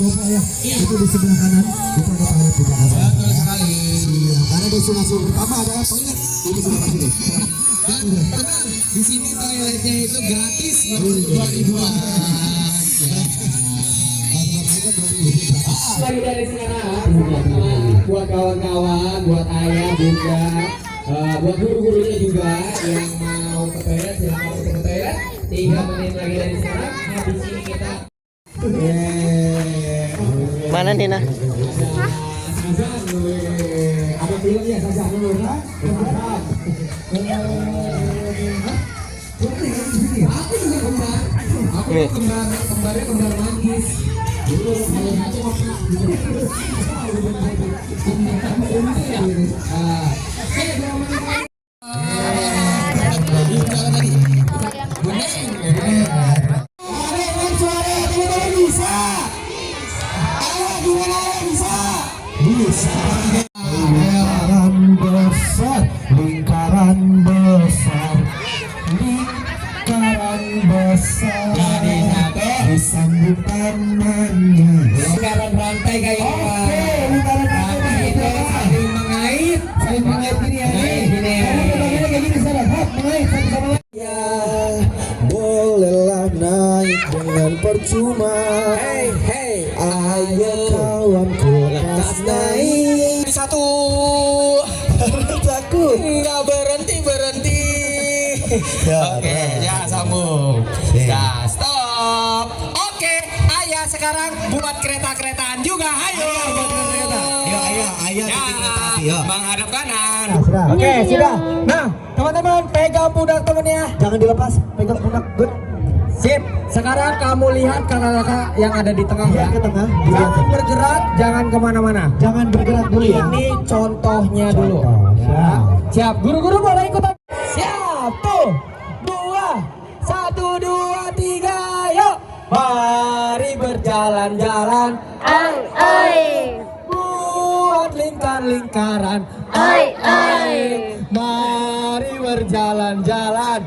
Bapak ya. Itu di sebelah kanan, itu ada toilet di belakang sana. Betul sekali. Siap. Karena destinasi pertama adalah toilet. Ini sudah pasti deh. Dan tenang, di sini toiletnya itu gratis, 2 ribuan. Lagi dari sekarang buat kawan-kawan, buat ayah, bunda, buat guru-gurunya juga yang mau ke toilet silakan untuk ke toilet. 3 menit lagi dari sekarang. Habis ini kita Mana Nina? Ada filmnya Sazan dulu kan? aku juga kembar. Aku kembarnya kembar manggis. Dulu Lingkaran besar, lingkaran besar, lingkaran besar. Jadi satu. Disambung tangannya. lingkaran rantai kayak Oke, lingkaran rantai itu saling mengait, gini ya. gini. Kayak gini saudara, hop, mengait satu sama lain. Ya, bolehlah naik dengan percuma. Hey, hey. Ayo kawanku, lekas naik. Satu. Takut. Nggak berhenti. Ya, Oke, ya sambung. Ya, stop. Oke, ayah sekarang buat kereta-keretaan juga. Ayo. Ayo. Ya, menghadap kanan. Sudah. Oke, sudah. Nah, teman-teman pegang pundak temennya. Jangan dilepas, pegang pundak. Good. Sip. Sekarang kamu lihat kakak-kakak yang ada di tengah ya. Ke tengah. Jangan bergerak, jangan kemana-mana. Jangan bergerak dulu ya. Ini contohnya dulu. Ya. Siap. Guru-guru boleh ikutan. Siap. Tuh. 2, 1, 2, 3, yuk. Mari berjalan-jalan. Buat lingkar-lingkaran. Mari berjalan-jalan.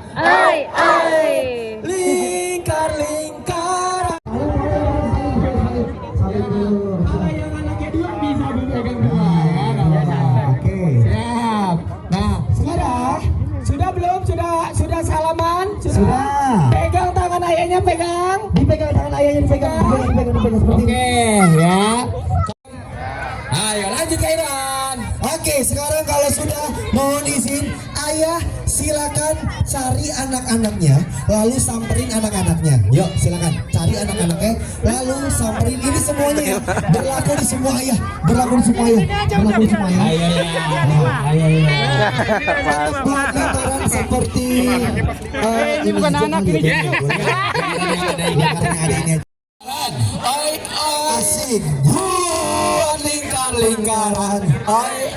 Lingkar-lingkaran. Yang anaknya 2 bisa dipegang 2 ya. Oke. Siap. Nah, sudah belum? Sudah salaman? Sudah. Pegang tangan ayahnya, pegang. Dipegang tangan ayahnya, dipegang seperti ini. Oke, ya. Ayo lanjut ke Iran. Oke, sekarang kalau sudah mohon izin, ayah silakan cari anak-anaknya, lalu samperin anak-anaknya. Yuk, silakan cari anak-anaknya, lalu samperin. Ini semuanya ya, berlaku di semua ayah, berlaku di semua ayah, berlaku di semua ayah. Ayo. Buat lingkaran seperti ini bukan anak ini. Asik. Buat lingkar-lingkaran.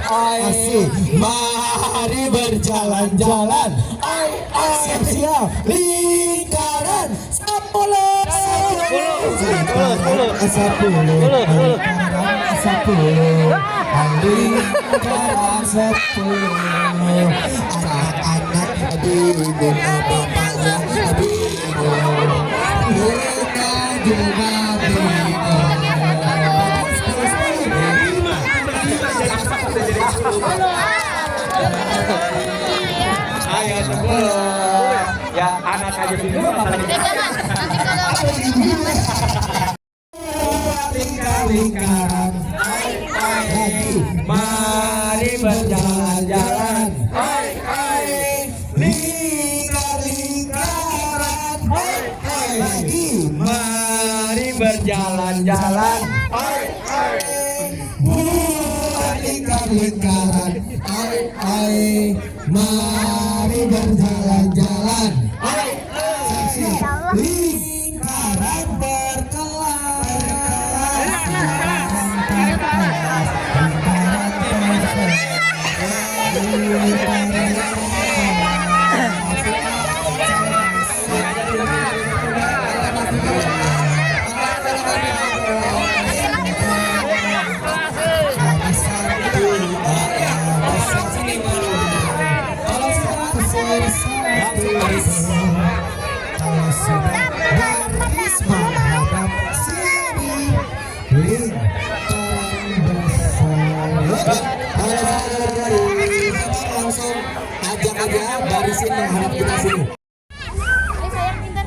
Asik. Mari berjalan-jalan. Siap-siap. Lingkaran 10. Lingkaran 10. Lingkaran 10. Anak-anak bingung bapaknya bingung. Kita juga bingung. Ayo 10. Ya, anak aja bingung. Lingkaran. Mari berjalan-jalan. Lingkar-lingkaran. Lagi. Mari berjalan-jalan. Buat lingkar-lingkaran. Mari berjalan-jalan. Lingkaran jelasin menghadap kita sini. Sayang pintar.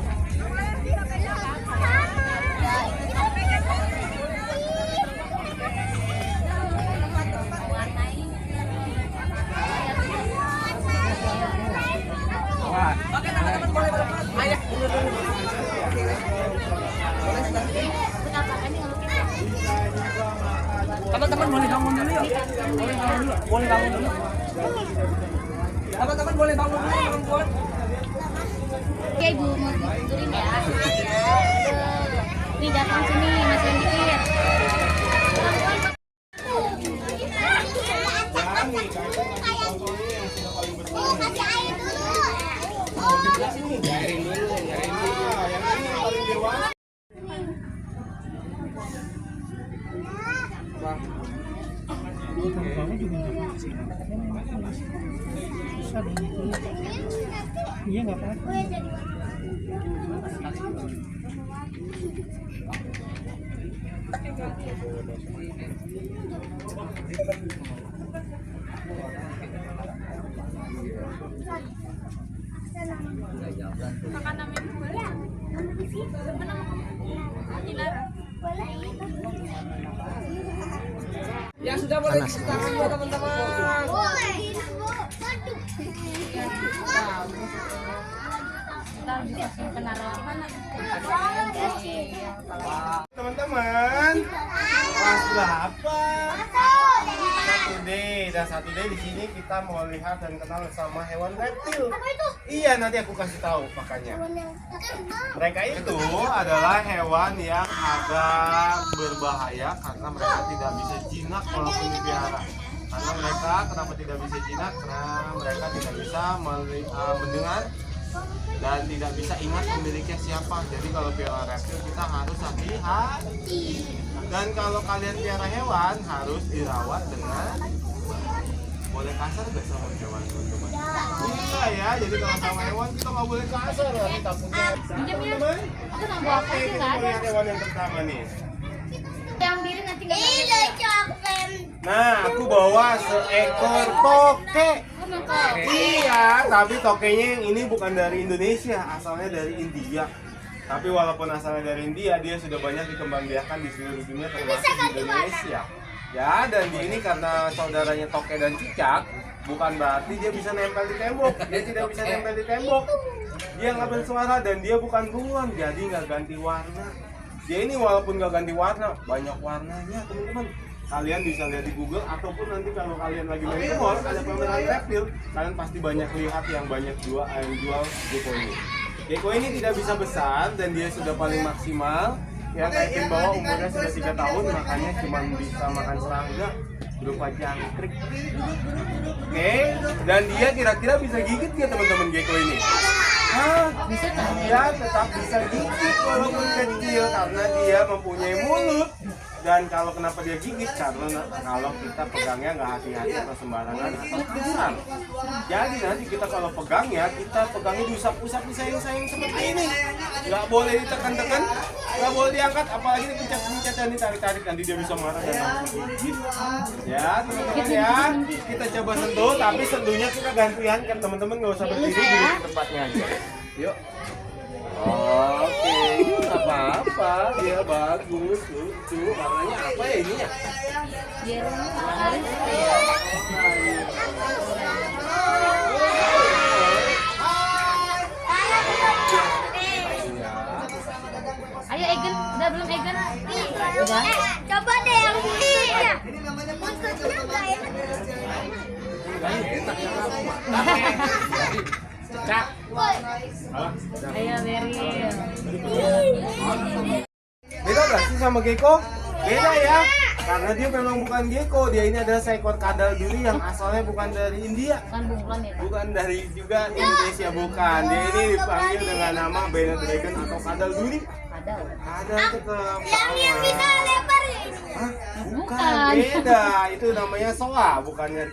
Teman-teman boleh bangun dulu yuk. Boleh bangun dulu. Teman-teman boleh bangun dulu, perempuan. Oke Ibu, mau dituturin ya. Nih datang sini, masukin dikit. Kasih air dulu. Biarin dulu, biarin dulu. Iya nggak apa-apa. Yang sudah boleh cuci tangan ya teman-teman. Teman-teman, kelas berapa? Satu D. Dan satu D di sini kita mau lihat dan kenal sama hewan reptil. Iya, nanti aku kasih tahu makanya. Mereka itu adalah hewan yang agak berbahaya karena mereka tidak bisa jinak walaupun dipelihara. Karena mereka kenapa tidak bisa jinak? Karena mereka tidak bisa mendengar dan tidak bisa ingat pemiliknya siapa. Jadi kalau pelihara reptil kita harus hati-hati. Dan kalau kalian pelihara hewan harus dirawat dengan, boleh kasar gak sama hewan teman-teman? Bisa ya, jadi kalau sama hewan kita nggak boleh kasar nanti takutnya. Teman-teman, Aku nggak bawa apa sih, kita nggak mau ada. lihat hewan yang pertama nih. Yang biru nanti nggak ada. Nah, aku bawa seekor toke. Iya, tapi tokenya yang ini bukan dari Indonesia, asalnya dari India. Tapi walaupun asalnya dari India, dia sudah banyak dikembangbiakan di seluruh dunia termasuk di Indonesia. Ya, dan di ini karena saudaranya toke dan cicak, bukan berarti dia bisa nempel di tembok. Dia tidak bisa nempel di tembok. Dia nggak bersuara dan dia bukan beruang, jadi nggak ganti warna. Dia ini walaupun nggak ganti warna, banyak warnanya teman-teman. Kalian bisa lihat di Google ataupun nanti kalau kalian lagi main ke mall ada pameran reptil, kalian pasti banyak lihat yang banyak jual gecko ini. Gecko ini tidak bisa besar dan dia sudah paling maksimal. Yang Kevin bawa umurnya sudah 3 tahun, makanya cuma bisa makan serangga berupa jangkrik. Oke, dan dia kira-kira bisa gigit ya teman-teman gecko ini? Bisa tak? Dia tetap bisa gigit walaupun kecil karena dia mempunyai mulut. Dan kalau kenapa dia gigit? Karena kalau kita pegangnya nggak hati-hati atau sembarangan atau kasar. Jadi nanti kita kalau pegang ya, kita pegangnya diusap-usap, disayang-sayang seperti ini. Nggak boleh ditekan-tekan, nggak boleh diangkat, apalagi dipencet-pencet dan ditarik-tarik, nanti dia bisa marah dan langsung gigit. Ya teman-teman ya, kita coba sentuh, tapi sentuhnya kita gantian kan teman-teman, nggak usah berdiri, duduk di tempatnya aja. Yuk. Oke, apa-apa, dia bagus, lucu. Warnanya apa ya ini ya? Biar harus ya. Ayo Egen, udah belum Egen? Udah. Coba deh yang ini. Monsternya nggak enak. Cak. Ayo Beril. Beda gak sih sama gecko? Beda ya, karena dia memang bukan gecko. Dia ini adalah seekor kadal duri yang asalnya bukan dari India, Kan bunglon ya Pak? bukan dari juga Indonesia, bukan. Dia ini dipanggil dengan nama Bennett Dragon atau kadal duri. Ada. Kadal itu Yang bisa lebar ya? Hah? Bukan, Bukan. beda. Itu namanya soa, bukannya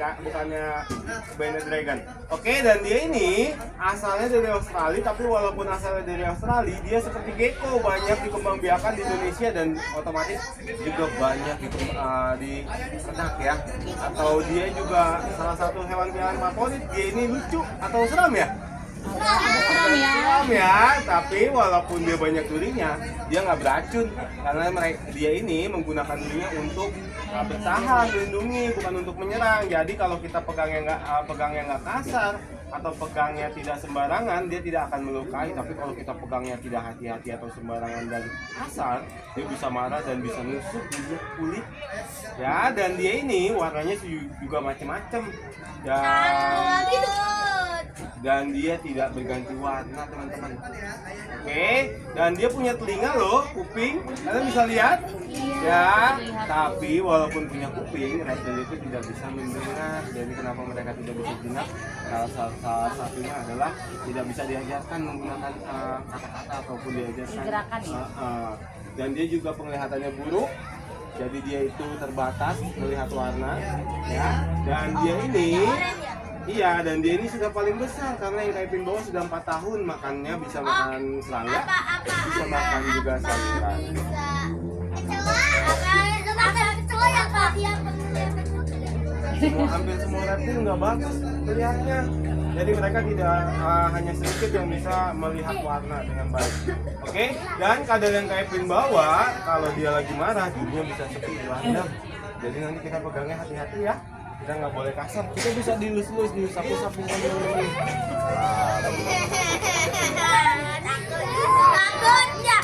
Bennett Dragon. Oke, dan dia ini asalnya dari Australia, tapi walaupun asalnya dari Australia, dia seperti gecko, banyak dikembangbiakan di Indonesia dan otomatis juga banyak di ternak ya. Atau dia juga salah satu hewan peliharaan favorit. Dia ini lucu atau seram ya? Serem ya. Serem ya, tapi walaupun dia banyak durinya, dia nggak beracun karena dia ini menggunakan durinya untuk bertahan, melindungi, bukan untuk menyerang. Jadi kalau kita pegangnya nggak kasar atau pegangnya tidak sembarangan, dia tidak akan melukai. Tapi kalau kita pegangnya tidak hati-hati atau sembarangan dan kasar, dia bisa marah dan bisa nusuk di kulit. Ya, dan dia ini warnanya juga macam-macam. Dan dia tidak berganti warna, teman-teman. Oke, dan dia punya telinga loh, kuping. Kalian bisa lihat? Ya, tapi walaupun punya kuping, reptil itu tidak bisa mendengar. Jadi kenapa mereka tidak bisa mendengar? Salah satunya adalah tidak bisa diajarkan menggunakan kata-kata ataupun diajarkan Gerakan ya? Dan dia juga penglihatannya buruk. Jadi dia itu terbatas melihat warna, ya. Dan dia ini, iya, dan dia ini sudah paling besar karena yang kaipin bawah sudah 4 tahun, makannya bisa makan serangga, bisa makan juga sayuran. Hampir semua reptil nggak bagus terlihatnya. Jadi mereka tidak hanya sedikit yang bisa melihat warna dengan baik. Oke, dan kadal yang kaipin bawah, kalau dia lagi marah, hidungnya bisa seperti gelandang. Jadi nanti kita pegangnya hati-hati ya. Kita nggak boleh kasar. Kita bisa dilus-lus, disapu-sapu. Takutnya.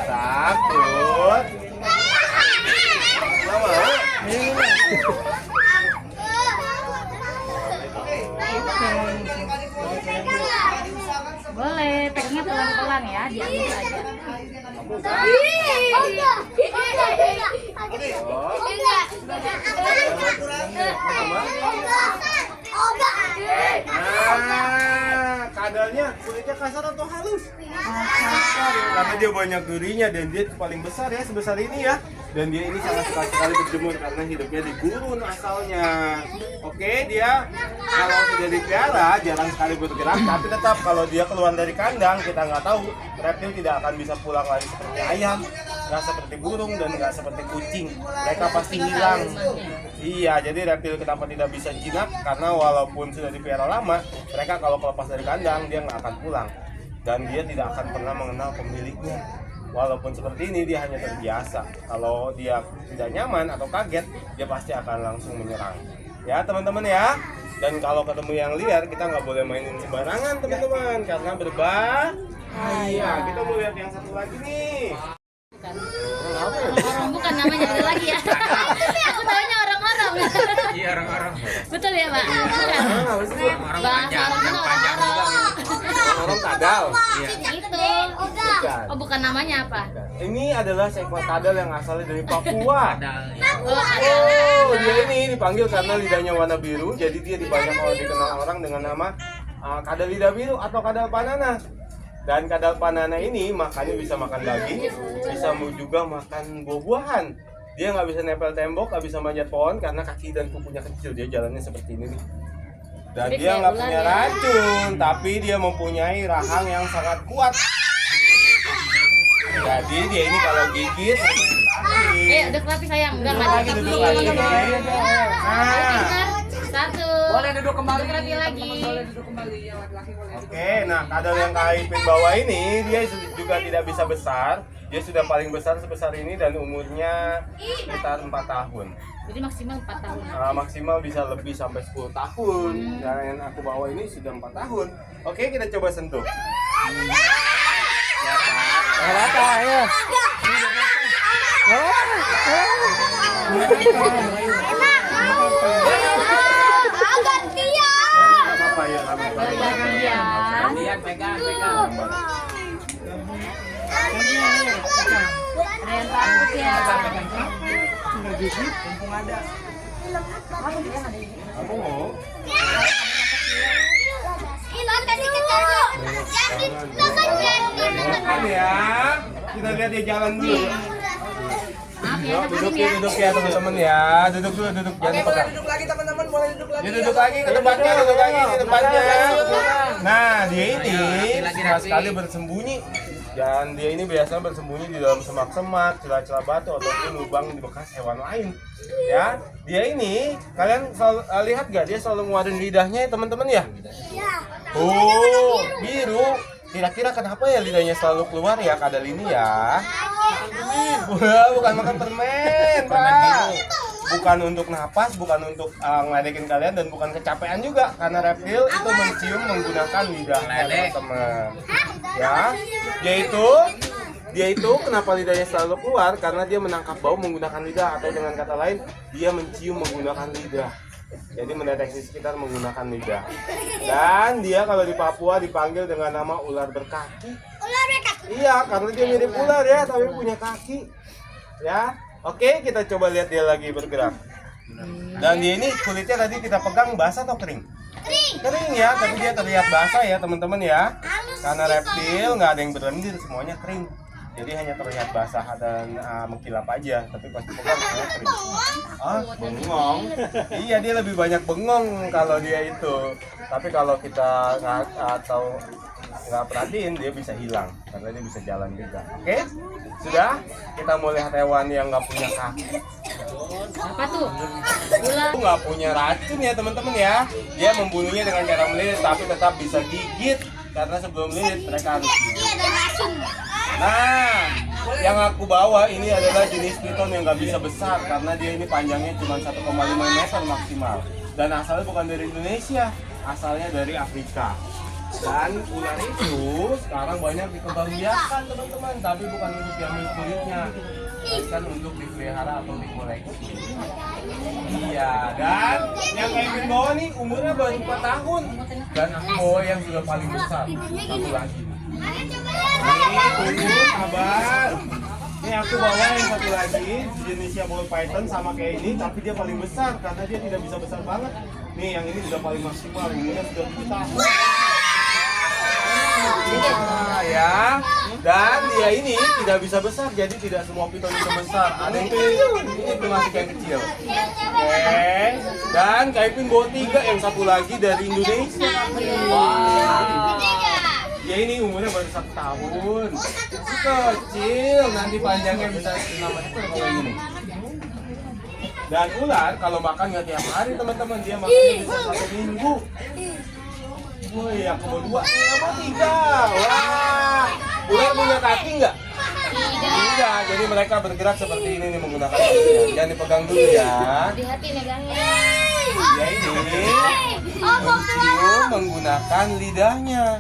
Takut. Nggak mau? Boleh, pegangnya pelan-pelan ya, diambil aja. Nah, kadalnya kulitnya kasar atau halus? Karena dia banyak durinya dan dia paling besar ya, sebesar ini ya. Dan dia ini sangat suka sekali berjemur karena hidupnya di gurun asalnya. Oke, dia kalau sudah dipelihara jarang sekali bergerak, tapi tetap kalau dia keluar dari kandang kita nggak tahu, reptil tidak akan bisa pulang lagi seperti ayam, nggak seperti burung dan nggak seperti kucing. Mereka pasti hilang. Iya, jadi reptil kenapa tidak bisa jinak? Karena walaupun sudah dipelihara lama, mereka kalau lepas dari kandang dia nggak akan pulang dan dia tidak akan pernah mengenal pemiliknya. Walaupun seperti ini dia hanya terbiasa. Kalau dia tidak nyaman atau kaget, dia pasti akan langsung menyerang. Ya teman-teman ya. Dan kalau ketemu yang liar kita nggak boleh mainin sembarangan teman-teman karena berbahaya. Kita mau lihat yang satu lagi nih. Orang bukan namanya ada lagi ya. Aku taunya orang-orang. Iya, orang-orang. Betul ya, Pak? Bukan. Orang panjang, yang panjang juga. Orang kadal. Iya. Itu. Bukan. Oh, bukan namanya apa? Ini adalah seekor kadal yang asalnya dari Papua. Oh, Oh, dia ini dipanggil karena lidahnya warna biru, jadi dia dikenal orang dengan nama kadal lidah biru atau kadal panana. Dan kadal panana ini makannya bisa makan daging, bisa juga makan buah-buahan. Dia nggak bisa nempel tembok, nggak bisa manjat pohon karena kaki dan kukunya kecil. Dia jalannya seperti ini nih. Dan Jadi dia kayak nggak ular punya ya? racun, tapi dia mempunyai rahang yang sangat kuat. Jadi dia ini kalau gigit duduk rapi sayang. Enggak lagi, ada duduk lagi. Satu. Boleh duduk kembali. Duduk rapi lagi. Boleh duduk kembali ya, laki-laki boleh. Oke, nah kadal yang kaipin bawah ini dia juga tidak bisa besar. Dia sudah paling besar sebesar ini dan umurnya sekitar 4 tahun. Jadi maksimal 4 tahun. Maksimal bisa lebih sampai 10 tahun. Dan yang aku bawa ini sudah 4 tahun. Oke, kita coba sentuh. Apa ya? Lihat, pegang. Ada yang takut ya. Aku mau. Makan ya. Kita lihat dia jalan dulu. Maaf ya, Yuk, teman ya. duduk ya teman-teman ya. Duduk dulu, duduk. Jangan dipegang. Duduk lagi teman-teman, boleh duduk lagi. Dia duduk lagi ke tempatnya, duduk lagi ke tempatnya. Nah, dia ini susah sekali bersembunyi. Dan dia ini biasanya bersembunyi di dalam semak-semak, celah-celah batu ataupun lubang di bekas hewan lain. Ya, dia ini kalian selalu, lihat gak dia selalu ngeluarin lidahnya ya teman-teman ya? Oh, biru. Kira-kira kenapa ya lidahnya selalu keluar ya Kak Dal ini ya? Wah, bukan makan permen, Pak. Bukan untuk napas, bukan untuk ngeledekin kalian dan bukan kecapean juga karena reptil itu mencium menggunakan lidahnya teman-teman. Ya, dia itu kenapa lidahnya selalu keluar karena dia menangkap bau menggunakan lidah atau dengan kata lain dia mencium menggunakan lidah. Jadi mendeteksi sekitar menggunakan lidah. Dan dia kalau di Papua dipanggil dengan nama ular berkaki. Ular berkaki. Iya, karena dia mirip ular ya, tapi punya kaki. Ya, oke, kita coba lihat dia lagi bergerak. Dan dia ini kulitnya tadi kita pegang basah atau kering? Kering ya, tapi dia terlihat basah ya teman-teman ya. Karena reptil nggak ada yang berlendir, semuanya kering. Jadi hanya terlihat basah dan mengkilap aja, tapi pasti pegang semuanya kering. Ah, bengong. Iya, dia lebih banyak bengong kalau dia itu. Tapi kalau kita nggak perhatiin, dia bisa hilang karena dia bisa jalan juga. Oke, sudah. Kita mau lihat hewan yang nggak punya kaki. Apa tuh? Ular. Nggak punya racun ya teman-teman ya. Dia membunuhnya dengan cara melilit, tapi tetap bisa gigit karena sebelum lilit mereka harus gigit. Iya, ada racun. Nah, yang aku bawa ini adalah jenis piton yang nggak bisa besar karena dia ini panjangnya cuma 1,5 meter maksimal. Dan asalnya bukan dari Indonesia, asalnya dari Afrika. Dan ular itu sekarang banyak dikembangbiakan teman-teman, tapi bukan untuk diambil kulitnya, bukan untuk dipelihara atau dikoleksi. Iya, dan yang Kevin bawa nih umurnya baru 4 tahun. Dan aku bawa yang sudah paling besar, satu lagi. Nih, tunggu, sabar. Ini aku bawa yang satu lagi, jenisnya ball python sama kayak ini, tapi dia paling besar karena dia tidak bisa besar banget. Nih, yang ini sudah paling maksimal, umurnya sudah 7 tahun. Nah, ya, dan dia ini tidak bisa besar, jadi tidak semua piton itu besar. Ada yang itu masih yang kecil. Oke, dan Kaipin bawa 3, yang satu lagi dari Indonesia. Wow. Ya ini umurnya baru 1 tahun, kecil, nanti panjangnya bisa 6 meter kalau ini. Dan ular kalau makan nggak tiap hari teman-teman, dia makannya bisa 1 minggu. Woi, aku mau 2, mau 3. Wah, ular punya kaki nggak? Tidak, jadi mereka bergerak seperti ini nih menggunakan kakinya. Jangan dipegang dulu ya. Hati-hati megangnya. Dia ini mencium menggunakan lidahnya.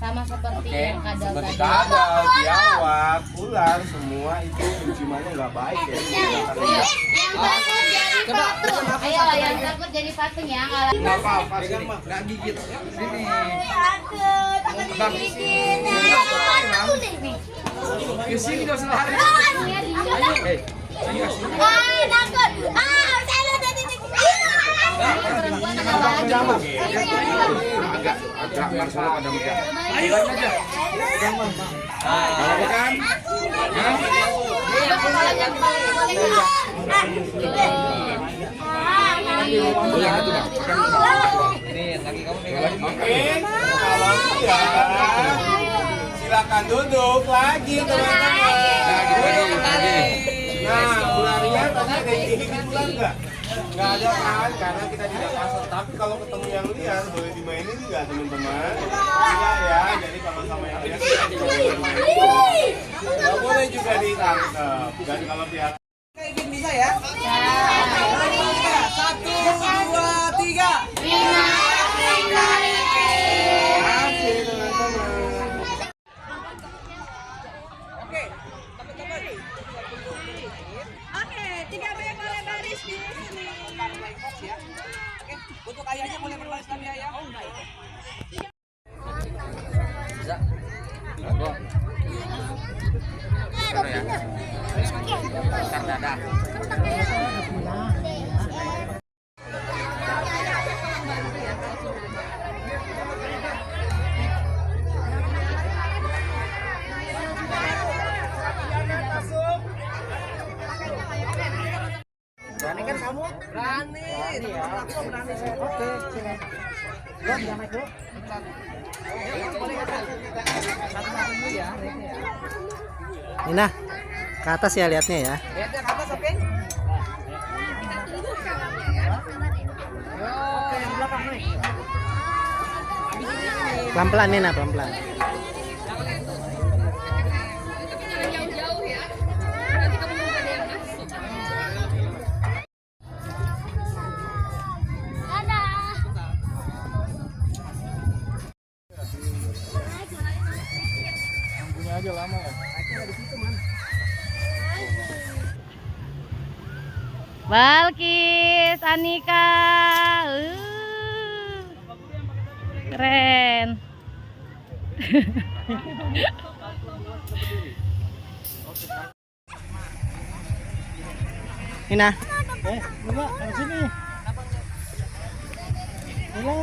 Sama seperti Oke, yang kadal seperti tadi. kadal, biawak, ular, semua itu penciumannya nggak baik ya. Yang takut jadi patung. Ayo, yang takut jadi patung ya. Nggak apa-apa, nggak gigit. Sini. Takut digigit. Takut deh. Ke sini dong selari. Takut. Saya udah digigit. Perempuan apa lagi? Agak masalah pada muka. Ayo aja. Mau kan? Yang itu Bang. Ini lagi kamu nih. Oke, kalau tidak, silakan duduk lagi teman-teman. Nah, ularnya tadi ada yang digigit ular nggak? Nggak ada kan, karena kita tidak pasang. Tapi kalau ketemu yang liar, boleh dimainin nggak teman-teman? Tidak ya, jadi kalau sama yang liar kita juga boleh main. Nggak boleh juga ditangkap. Dan kalau pihak Kayak bisa ya? 1, 2, 3. kasih teman-teman. Oke, 3 boleh baris di sini. Oke, untuk ayahnya boleh berbaris kami ayah. Oh, baik. Bisa. Monggo. Sana ya. Besar dada. Berani kan kamu? Berani. Berani ya. Berani. Oke, silakan. Nina, ke atas ya lihatnya ya. Lihatnya ke atas, Oping. Oke, yang belakang nih. Pelan-pelan Nina, pelan-pelan. Balkis, Anika, keren. Nina. Nina, di sini. Nina.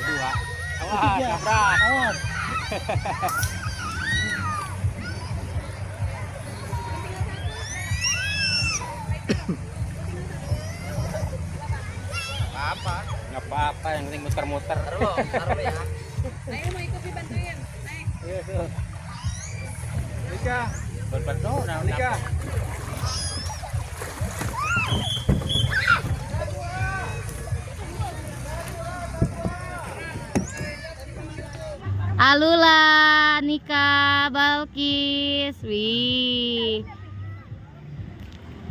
Kedua. Awas, nabrak. Awas. Nggak apa-apa, yang penting muter-muter. Taruh ya. Ayo mau ikut dibantuin. Naik. Iya tuh. Nika, berbantu, Nika. Alula, Nika, Balkis, wih.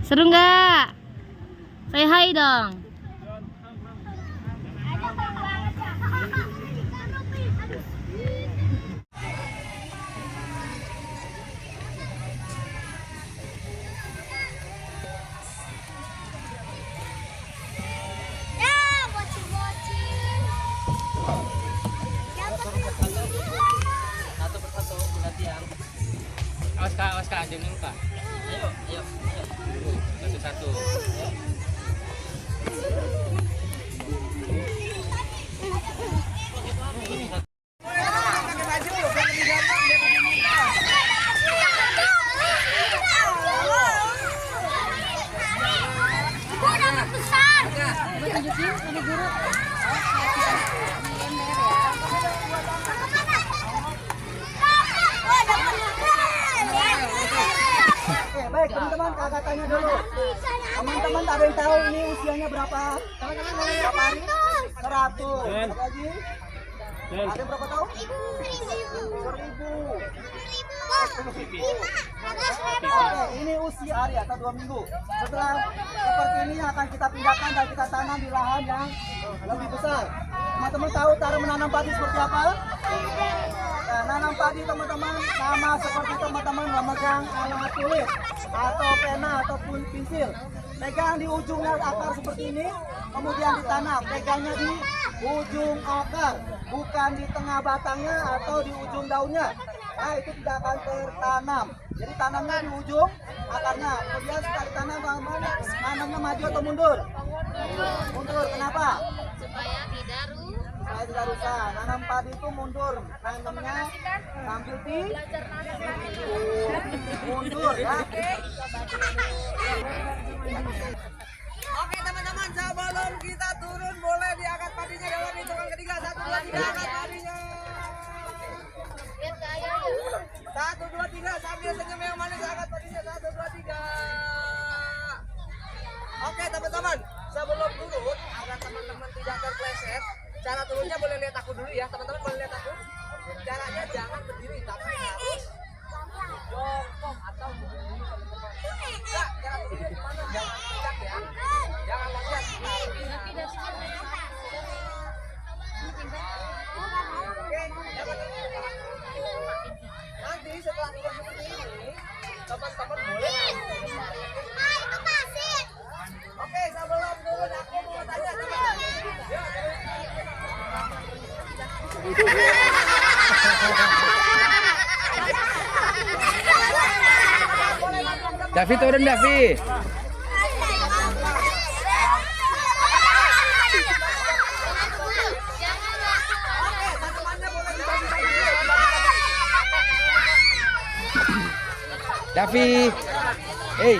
Seru nggak? Say hi dong. Awas kak, jangan kak. Ayo. Satu-satu. Baik, teman-teman, kakak tanya dulu. Teman-teman ada yang tahu ini usianya berapa? Teman-teman boleh berapa hari? 100. Apa lagi? Ada yang berapa tahun? 1000. Oke, ini usia hari atau 2 minggu. Setelah seperti ini akan kita pindahkan dan kita tanam di lahan yang lebih besar. Teman-teman tahu cara menanam padi seperti apa? Nah, nanam padi teman-teman sama seperti teman-teman memegang alat tulis atau pena ataupun pensil. Pegang di ujungnya akar seperti ini, kemudian ditanam. Pegangnya di ujung akar, bukan di tengah batangnya atau di ujung daunnya. Nah, itu tidak akan tertanam. Jadi tanamnya di ujung akarnya. Kemudian setelah ditanam, teman-teman nanamnya maju atau mundur? Mundur. Kenapa? Supaya Tidak rusak. Nanam padi itu mundur. Nanamnya sambil mundur ya. Oke teman-teman, sebelum kita turun boleh diangkat padinya dalam hitungan ketiga. 1, 2, 3, angkat padinya. 1, 2, 3, sambil senyum yang manis angkat padinya. 1, 2, 3. Oke teman-teman, sebelum turun agar teman-teman tidak terpleset, cara turunnya boleh lihat aku dulu ya, teman-teman boleh lihat aku. Caranya jangan berdiri, tapi harus jongkok atau berdiri teman-teman. Enggak, cara turunnya gimana? Jangan loncat ya, jangan loncat. Nanti setelah turun seperti ini, teman-teman boleh. Oke, sebelum turun aku mau tanya teman-teman. Davi turun, Davi. Davi. Hey.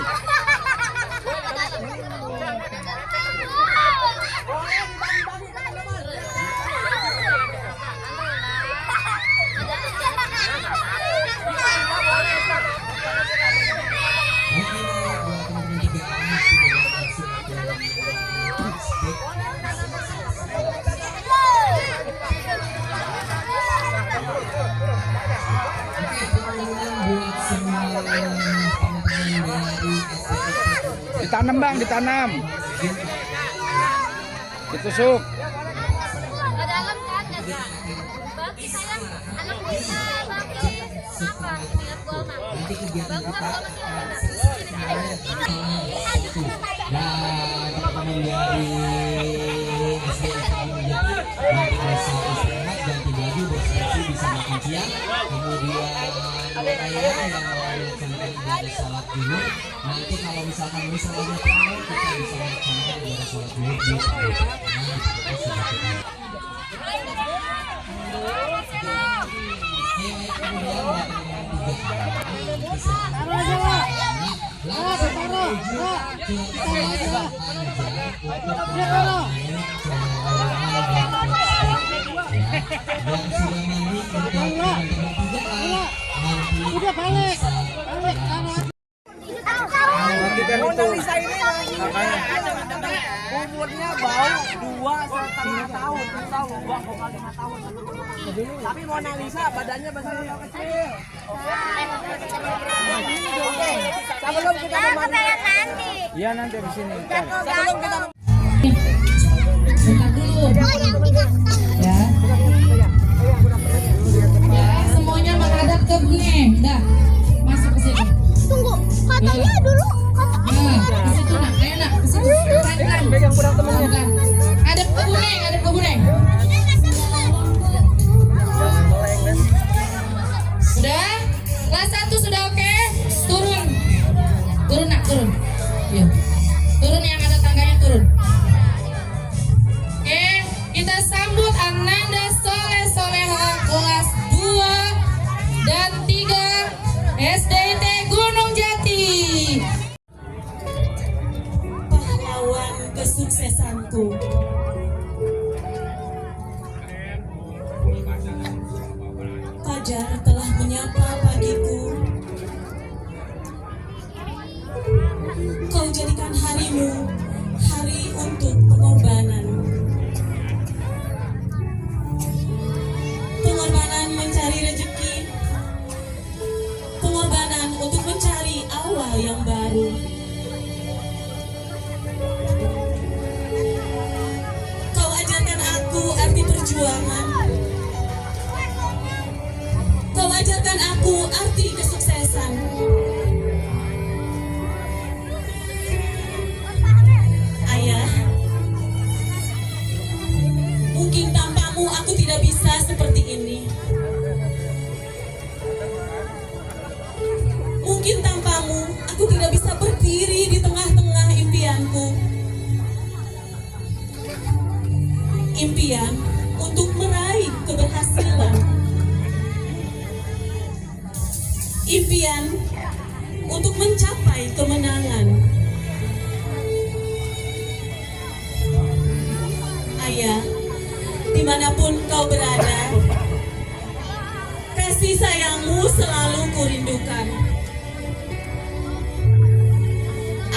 buat semua teman-teman dari SDIT. Ditanam bang, ditanam. Ditusuk. Ke dalam kan ada. Bagi saya anak kita bagi apa? Lihat gol mah. Nanti kegiatan Bagi kita apa masih dan teman-teman dari SDIT nanti bisa istirahat ganti baju bersih bisa makan siang kemudian saya yang melaksanakan ibadah sholat dulu nanti kalau misalkan misalnya tahu kita bisa melaksanakan ibadah sholat dulu di Udah balik. Mona Lisa ini umurnya bau 2,5 tahun, tahu 2,5 tahun. Tapi Mona Lisa badannya besar atau kecil? Oke, sebelum kita pengen nanti. Iya nanti di sini. Sebelum kita Bentar dulu. Ya. Ya, semuanya menghadap ke Bune. Dah. Masuk ke sini. tunggu. Katanya dulu. Nah, ke situ nak. Ayo nak, ke situ. Pelan-pelan. pegang kurang temennya. Pelan-pelan. Hadap ke Bune, hadap ke Bune. Sudah? Kelas 1 sudah oke? Turun. Turun nak, turun. Ya. Turun yang ada tangganya turun. Oke, kita sambut Ananda Soleh Soleha kelas 2 dan 3 SDIT Gunung Jati. Pahlawan kesuksesanku. Fajar telah menyapa pagiku. Kau jadikan harimu hari untuk pengorbanan. Pengorbanan mencari rezeki. Pengorbanan untuk mencari awal yang baru. Kau ajarkan aku arti perjuangan. Kau ajarkan aku arti kesuksesan. Ayah, mungkin tanpamu aku tidak bisa seperti ini. Mungkin tanpamu aku tidak bisa berdiri di tengah-tengah impianku. Impian untuk meraih keberhasilan. Impian untuk mencapai kemenangan. Ayah, dimanapun kau berada, kasih sayangmu selalu kurindukan.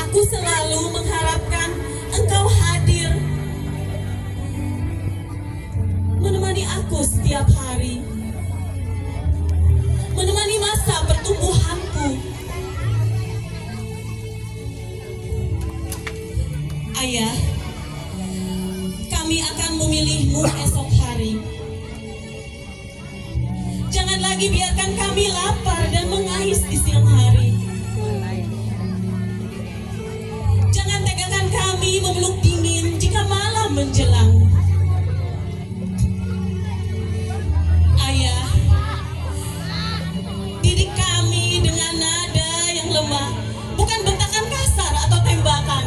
Aku selalu mengharapkan engkau hadir, menemani aku setiap hari, menemani masa pertumbuhanku. Ayah, kami akan memilihmu esok hari. Jangan lagi biarkan kami lapar dan mengais di siang hari. Jangan tegakkan kami memeluk dingin jika malam menjelang. Ayah, didik kami dengan nada yang lemah, bukan bentakan kasar atau tembakan.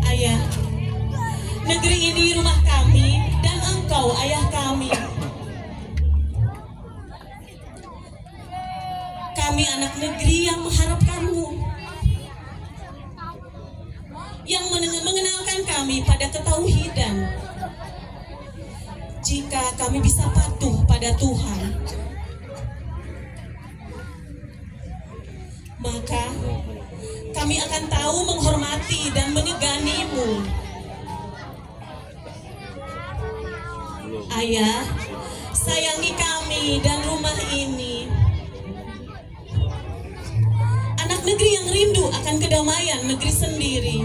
Ayah, negeri ini rumah kami dan engkau ayah kami. Kami anak negeri yang mengharapkanmu, yang mengenalkan kami pada ketauhidan. Jika kami bisa patuh pada Tuhan, maka kami akan tahu menghormati dan meneganimu. Ayah, sayangi kami negeri sendiri.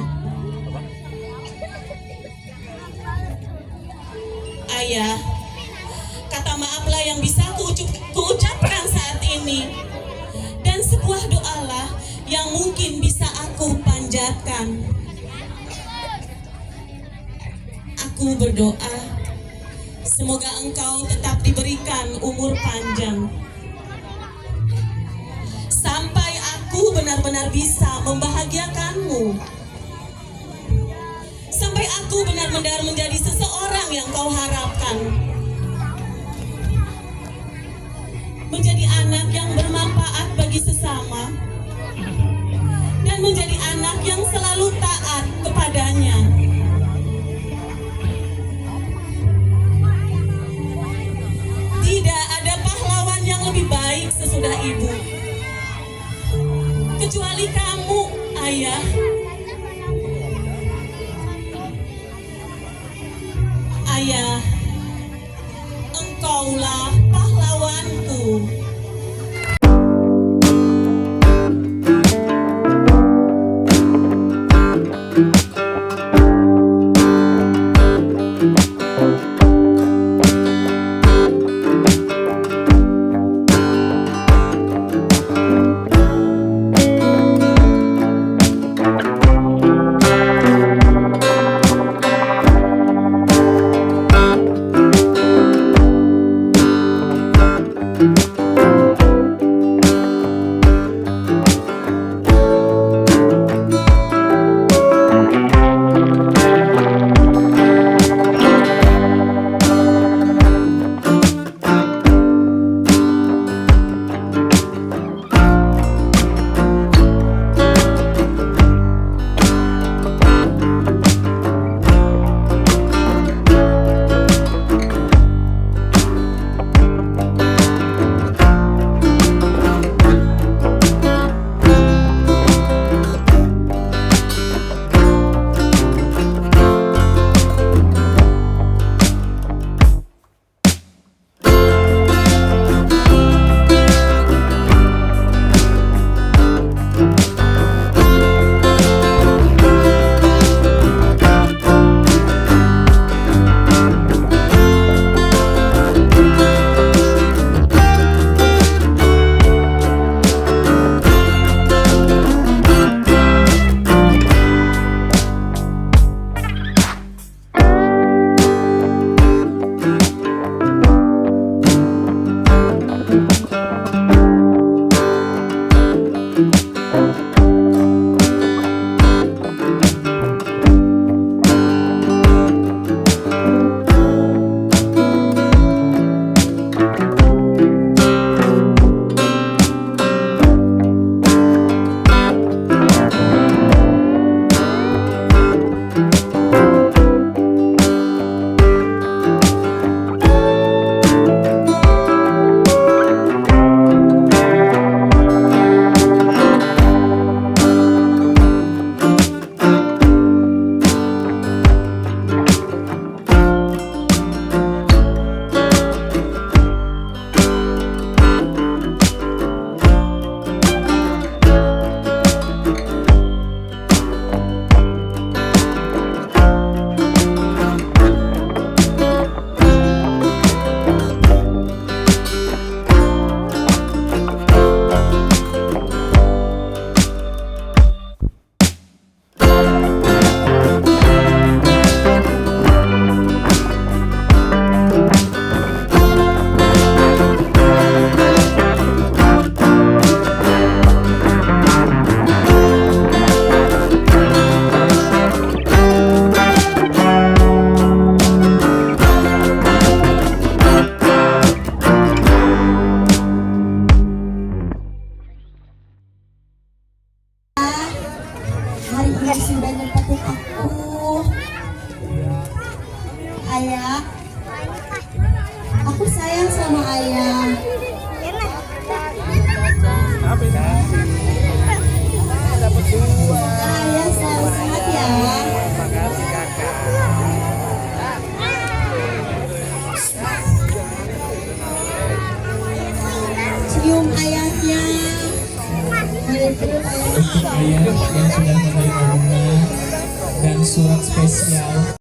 Ayah, kata maaflah yang bisa kuucapkan saat ini. Dan sebuah doalah yang mungkin bisa aku panjatkan. Aku berdoa, semoga engkau tetap diberikan umur panjang. Sampai aku benar-benar bisa membahagiakanmu. Sampai aku benar-benar menjadi seseorang yang kau harapkan. Menjadi anak yang bermanfaat bagi sesama. Dan menjadi anak yang selalu taat kepadanya. Tidak ada pahlawan yang lebih baik sesudah ibu. Kecuali kamu, ayah. Ayah, engkaulah pahlawanku. ayah. Aku sayang sama ayah. Ayah selalu sehat ya. Cium ayahnya. Cium ayahnya. ayah yang sudah menerima bunga dan surat spesial